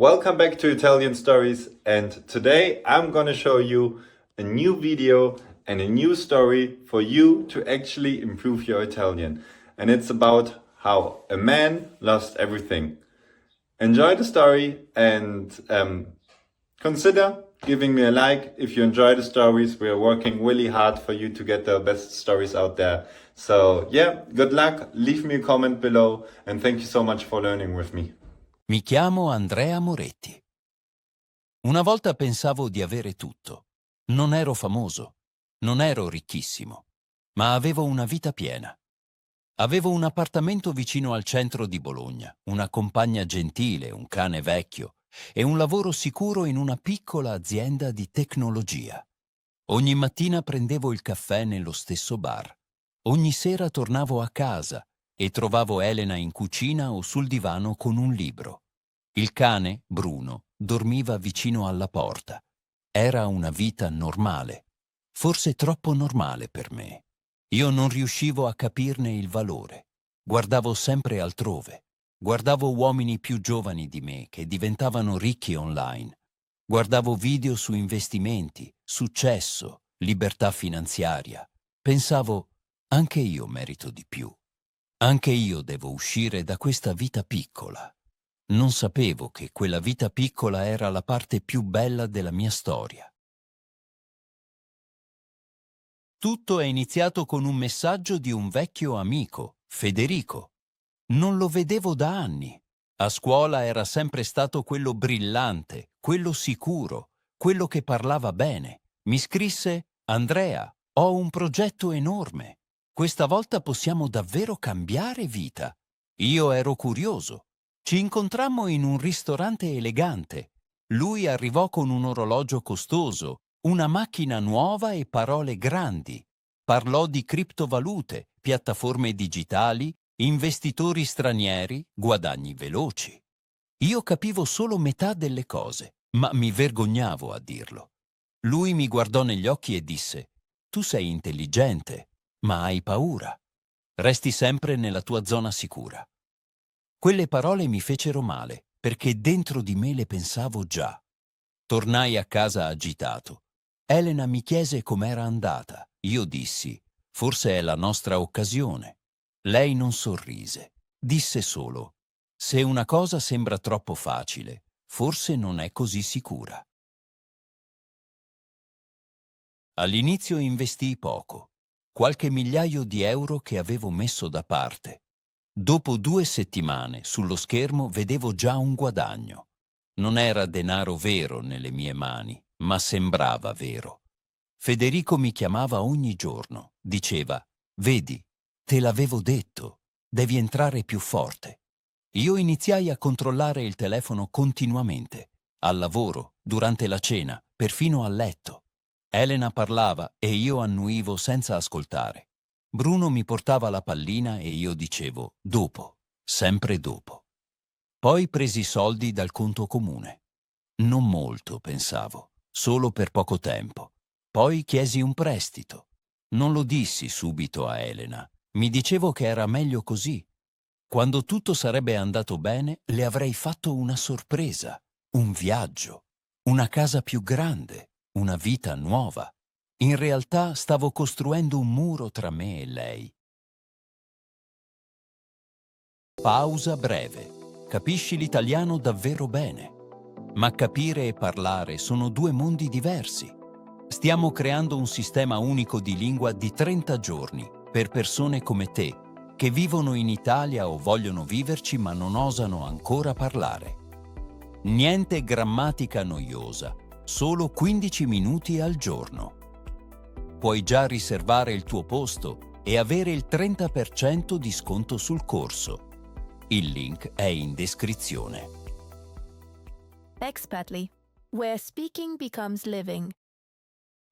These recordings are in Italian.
Welcome back to Italian Stories, and today I'm gonna show you a new video and a new story for you to actually improve your Italian. And it's about how a man lost everything. Enjoy the story and consider giving me a like if you enjoy the stories. We are working really hard for you to get the best stories out there. So yeah, good luck, leave me a comment below, and thank you so much for learning with me. Mi chiamo Andrea Moretti. Una volta pensavo di avere tutto. Non ero famoso, non ero ricchissimo, ma avevo una vita piena. Avevo un appartamento vicino al centro di Bologna, una compagna gentile, un cane vecchio e un lavoro sicuro in una piccola azienda di tecnologia. Ogni mattina prendevo il caffè nello stesso bar. Ogni sera tornavo a casa e trovavo Elena in cucina o sul divano con un libro. Il cane, Bruno, dormiva vicino alla porta. Era una vita normale, forse troppo normale per me. Io non riuscivo a capirne il valore. Guardavo sempre altrove. Guardavo uomini più giovani di me che diventavano ricchi online. Guardavo video su investimenti, successo, libertà finanziaria. Pensavo, anche io merito di più. Anche io devo uscire da questa vita piccola. Non sapevo che quella vita piccola era la parte più bella della mia storia. Tutto è iniziato con un messaggio di un vecchio amico, Federico. Non lo vedevo da anni. A scuola era sempre stato quello brillante, quello sicuro, quello che parlava bene. Mi scrisse: Andrea, ho un progetto enorme. Questa volta possiamo davvero cambiare vita. Io ero curioso. Ci incontrammo in un ristorante elegante. Lui arrivò con un orologio costoso, una macchina nuova e parole grandi. Parlò di criptovalute, piattaforme digitali, investitori stranieri, guadagni veloci. Io capivo solo metà delle cose, ma mi vergognavo a dirlo. Lui mi guardò negli occhi e disse: Tu sei intelligente, ma hai paura. Resti sempre nella tua zona sicura. Quelle parole mi fecero male, perché dentro di me le pensavo già. Tornai a casa agitato. Elena mi chiese com'era andata. Io dissi: forse è la nostra occasione. Lei non sorrise. Disse solo: se una cosa sembra troppo facile, forse non è così sicura. All'inizio investii poco, qualche migliaio di euro che avevo messo da parte. Dopo 2 settimane sullo schermo vedevo già un guadagno. Non era denaro vero nelle mie mani, ma sembrava vero. Federico mi chiamava ogni giorno. Diceva: vedi, te l'avevo detto, devi entrare più forte. Io iniziai a controllare il telefono continuamente, al lavoro, durante la cena, perfino a letto. Elena parlava e io annuivo senza ascoltare. Bruno mi portava la pallina e io dicevo: dopo, sempre dopo. Poi presi soldi dal conto comune. Non molto, pensavo, solo per poco tempo. Poi chiesi un prestito. Non lo dissi subito a Elena. Mi dicevo che era meglio così. Quando tutto sarebbe andato bene, le avrei fatto una sorpresa, un viaggio, una casa più grande, una vita nuova. In realtà stavo costruendo un muro tra me e lei. Pausa breve. Capisci l'italiano davvero bene. Ma capire e parlare sono 2 mondi diversi. Stiamo creando un sistema unico di lingua di 30 giorni per persone come te, che vivono in Italia o vogliono viverci ma non osano ancora parlare. Niente grammatica noiosa, solo 15 minuti al giorno. Puoi già riservare il tuo posto e avere il 30% di sconto sul corso. Il link è in descrizione. Expertly, where speaking becomes living.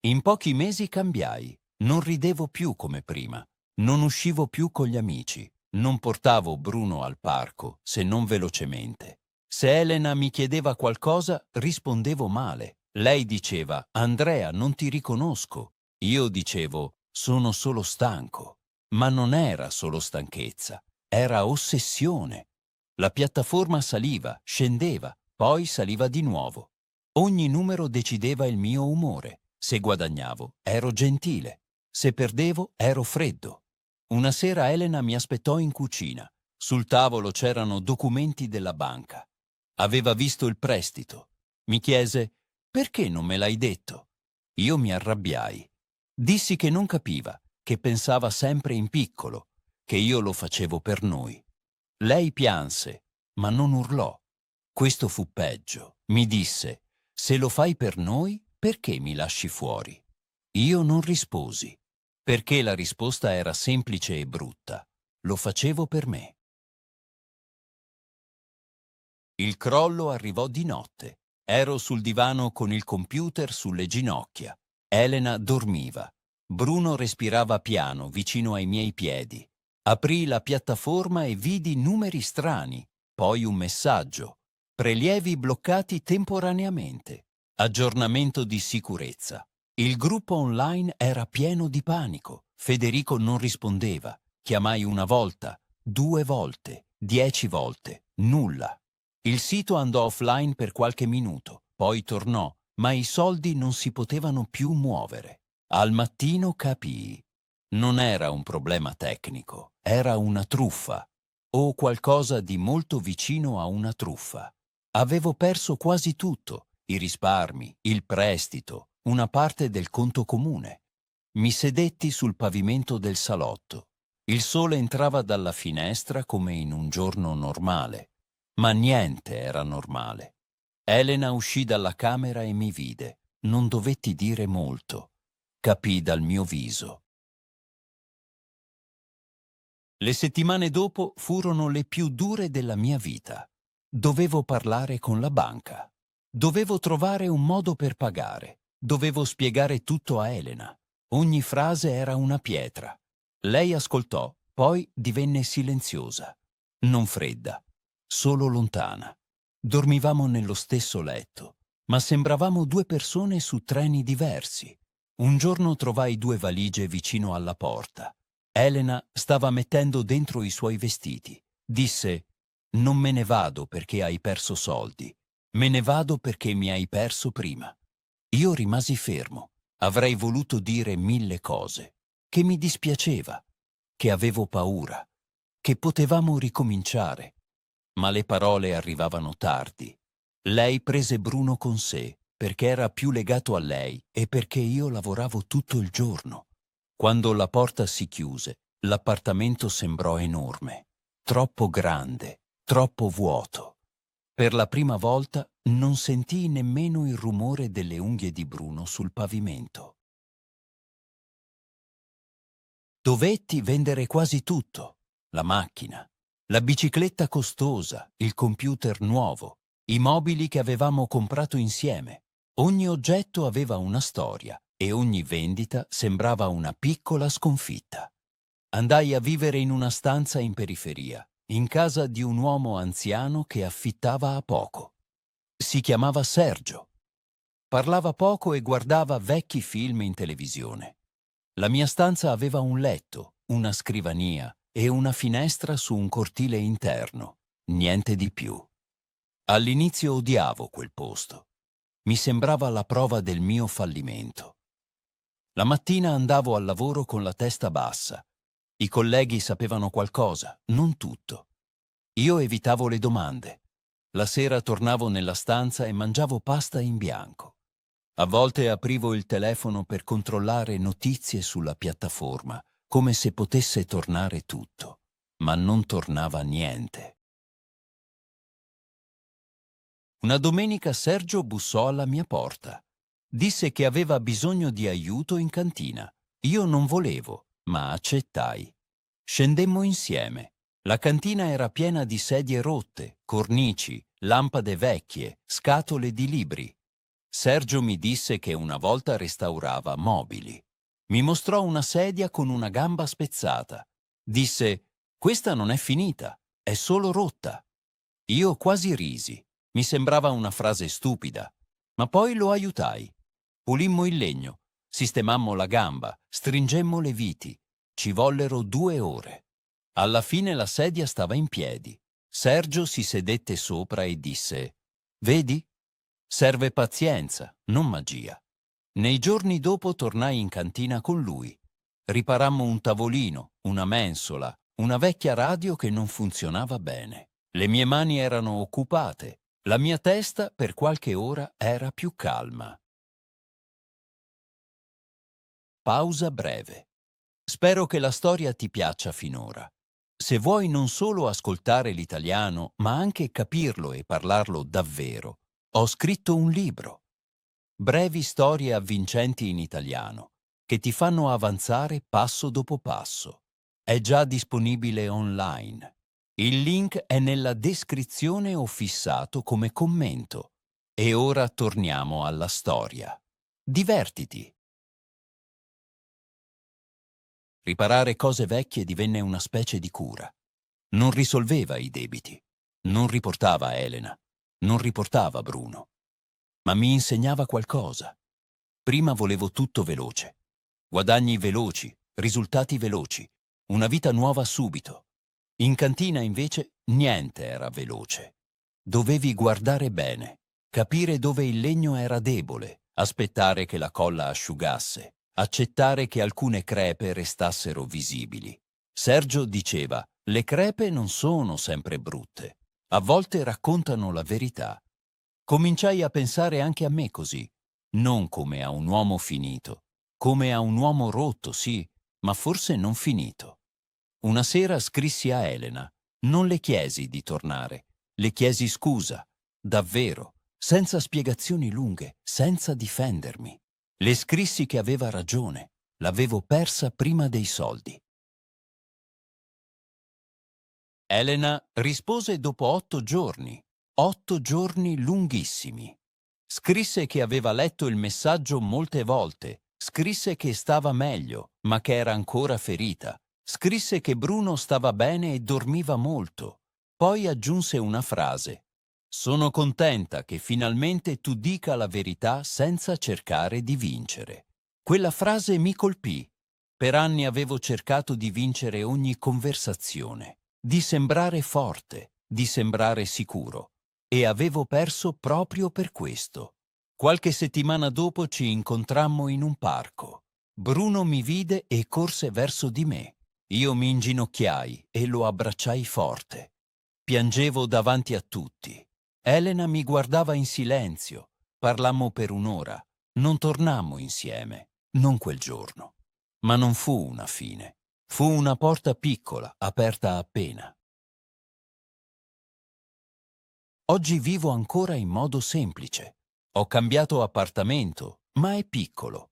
In pochi mesi cambiai. Non ridevo più come prima. Non uscivo più con gli amici. Non portavo Bruno al parco, se non velocemente. Se Elena mi chiedeva qualcosa, rispondevo male. Lei diceva: Andrea, non ti riconosco. Io dicevo: sono solo stanco. Ma non era solo stanchezza, era ossessione. La piattaforma saliva, scendeva, poi saliva di nuovo. Ogni numero decideva il mio umore. Se guadagnavo, ero gentile. Se perdevo, ero freddo. Una sera Elena mi aspettò in cucina. Sul tavolo c'erano documenti della banca. Aveva visto il prestito. Mi chiese: «Perché non me l'hai detto?» Io mi arrabbiai. Dissi che non capiva, che pensava sempre in piccolo, che io lo facevo per noi. Lei pianse, ma non urlò. Questo fu peggio. Mi disse: «Se lo fai per noi, perché mi lasci fuori?» Io non risposi, perché la risposta era semplice e brutta. Lo facevo per me. Il crollo arrivò di notte. Ero sul divano con il computer sulle ginocchia. Elena dormiva. Bruno respirava piano vicino ai miei piedi. Aprì la piattaforma e vidi numeri strani, poi un messaggio. Prelievi bloccati temporaneamente. Aggiornamento di sicurezza. Il gruppo online era pieno di panico. Federico non rispondeva. Chiamai una volta, 2 volte, 10 volte, nulla. Il sito andò offline per qualche minuto, poi tornò, ma i soldi non si potevano più muovere. Al mattino capii. Non era un problema tecnico, era una truffa, o qualcosa di molto vicino a una truffa. Avevo perso quasi tutto, i risparmi, il prestito, una parte del conto comune. Mi sedetti sul pavimento del salotto. Il sole entrava dalla finestra come in un giorno normale. Ma niente era normale. Elena uscì dalla camera e mi vide. Non dovetti dire molto. Capì dal mio viso. Le settimane dopo furono le più dure della mia vita. Dovevo parlare con la banca. Dovevo trovare un modo per pagare. Dovevo spiegare tutto a Elena. Ogni frase era una pietra. Lei ascoltò, poi divenne silenziosa. Non fredda. Solo lontana. Dormivamo nello stesso letto, ma sembravamo 2 persone su treni diversi. Un giorno trovai 2 valigie vicino alla porta. Elena stava mettendo dentro i suoi vestiti. Disse: «Non me ne vado perché hai perso soldi. Me ne vado perché mi hai perso prima». Io rimasi fermo. Avrei voluto dire 1000 cose. Che mi dispiaceva, che avevo paura, che potevamo ricominciare. Ma le parole arrivavano tardi. Lei prese Bruno con sé perché era più legato a lei e perché io lavoravo tutto il giorno. Quando la porta si chiuse, l'appartamento sembrò enorme, troppo grande, troppo vuoto. Per la prima volta non sentii nemmeno il rumore delle unghie di Bruno sul pavimento. Dovetti vendere quasi tutto: la macchina, la bicicletta costosa, il computer nuovo, i mobili che avevamo comprato insieme. Ogni oggetto aveva una storia e ogni vendita sembrava una piccola sconfitta. Andai a vivere in una stanza in periferia, in casa di un uomo anziano che affittava a poco. Si chiamava Sergio. Parlava poco e guardava vecchi film in televisione. La mia stanza aveva un letto, una scrivania e una finestra su un cortile interno, niente di più. All'inizio odiavo quel posto. Mi sembrava la prova del mio fallimento. La mattina andavo al lavoro con la testa bassa. I colleghi sapevano qualcosa, non tutto. Io evitavo le domande. La sera tornavo nella stanza e mangiavo pasta in bianco. A volte aprivo il telefono per controllare notizie sulla piattaforma, come se potesse tornare tutto, ma non tornava niente. Una domenica Sergio bussò alla mia porta. Disse che aveva bisogno di aiuto in cantina. Io non volevo, ma accettai. Scendemmo insieme. La cantina era piena di sedie rotte, cornici, lampade vecchie, scatole di libri. Sergio mi disse che una volta restaurava mobili. Mi mostrò una sedia con una gamba spezzata. Disse: «Questa non è finita, è solo rotta». Io quasi risi. Mi sembrava una frase stupida, ma poi lo aiutai. Pulimmo il legno, sistemammo la gamba, stringemmo le viti. Ci vollero 2 ore. Alla fine la sedia stava in piedi. Sergio si sedette sopra e disse: Vedi? Serve pazienza, non magia. Nei giorni dopo tornai in cantina con lui. Riparammo un tavolino, una mensola, una vecchia radio che non funzionava bene. Le mie mani erano occupate, la mia testa per qualche ora era più calma. Pausa breve. Spero che la storia ti piaccia finora. Se vuoi non solo ascoltare l'italiano, ma anche capirlo e parlarlo davvero, ho scritto un libro. Brevi storie avvincenti in italiano, che ti fanno avanzare passo dopo passo. È già disponibile online. Il link è nella descrizione o fissato come commento. E ora torniamo alla storia. Divertiti! Riparare cose vecchie divenne una specie di cura. Non risolveva i debiti, non riportava Elena, non riportava Bruno, ma mi insegnava qualcosa. Prima volevo tutto veloce. Guadagni veloci, risultati veloci, una vita nuova subito. In cantina invece niente era veloce. Dovevi guardare bene, capire dove il legno era debole, aspettare che la colla asciugasse, accettare che alcune crepe restassero visibili. Sergio diceva: le crepe non sono sempre brutte, a volte raccontano la verità. Cominciai a pensare anche a me così, non come a un uomo finito, come a un uomo rotto, sì, ma forse non finito. Una sera scrissi a Elena, non le chiesi di tornare, le chiesi scusa, davvero, senza spiegazioni lunghe, senza difendermi. Le scrissi che aveva ragione, l'avevo persa prima dei soldi. Elena rispose dopo 8 giorni, 8 giorni lunghissimi. Scrisse che aveva letto il messaggio molte volte, scrisse che stava meglio, ma che era ancora ferita. Scrisse che Bruno stava bene e dormiva molto. Poi aggiunse una frase: «Sono contenta che finalmente tu dica la verità senza cercare di vincere». Quella frase mi colpì. Per anni avevo cercato di vincere ogni conversazione, di sembrare forte, di sembrare sicuro, e avevo perso proprio per questo. Qualche settimana dopo ci incontrammo in un parco. Bruno mi vide e corse verso di me. Io mi inginocchiai e lo abbracciai forte. Piangevo davanti a tutti. Elena mi guardava in silenzio. Parlammo per un'ora. Non tornammo insieme, non quel giorno. Ma non fu una fine. Fu una porta piccola, aperta appena. Oggi vivo ancora in modo semplice. Ho cambiato appartamento, ma è piccolo.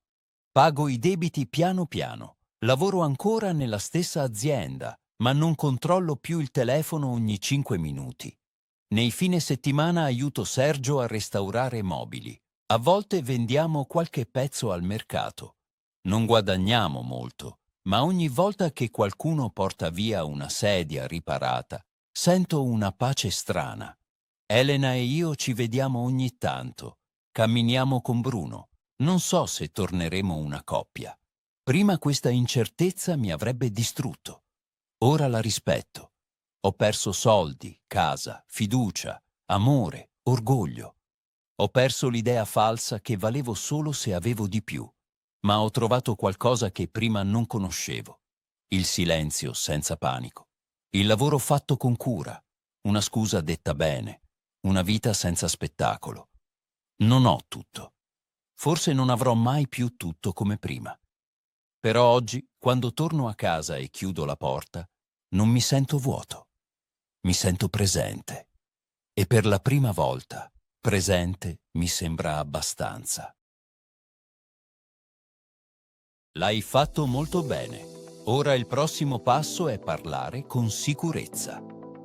Pago i debiti piano piano. Lavoro ancora nella stessa azienda, ma non controllo più il telefono ogni 5 minuti. Nei fine settimana aiuto Sergio a restaurare mobili. A volte vendiamo qualche pezzo al mercato. Non guadagniamo molto, ma ogni volta che qualcuno porta via una sedia riparata, sento una pace strana. Elena e io ci vediamo ogni tanto. Camminiamo con Bruno. Non so se torneremo una coppia. Prima questa incertezza mi avrebbe distrutto. Ora la rispetto. Ho perso soldi, casa, fiducia, amore, orgoglio. Ho perso l'idea falsa che valevo solo se avevo di più, ma ho trovato qualcosa che prima non conoscevo. Il silenzio senza panico. Il lavoro fatto con cura. Una scusa detta bene. Una vita senza spettacolo. Non ho tutto. Forse non avrò mai più tutto come prima. Però oggi, quando torno a casa e chiudo la porta, non mi sento vuoto. Mi sento presente. E per la prima volta, presente mi sembra abbastanza. L'hai fatto molto bene. Ora il prossimo passo è parlare con sicurezza.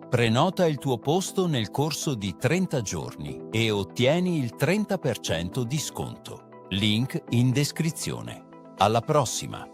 Prenota il tuo posto nel corso di 30 giorni e ottieni il 30% di sconto. Link in descrizione. Alla prossima!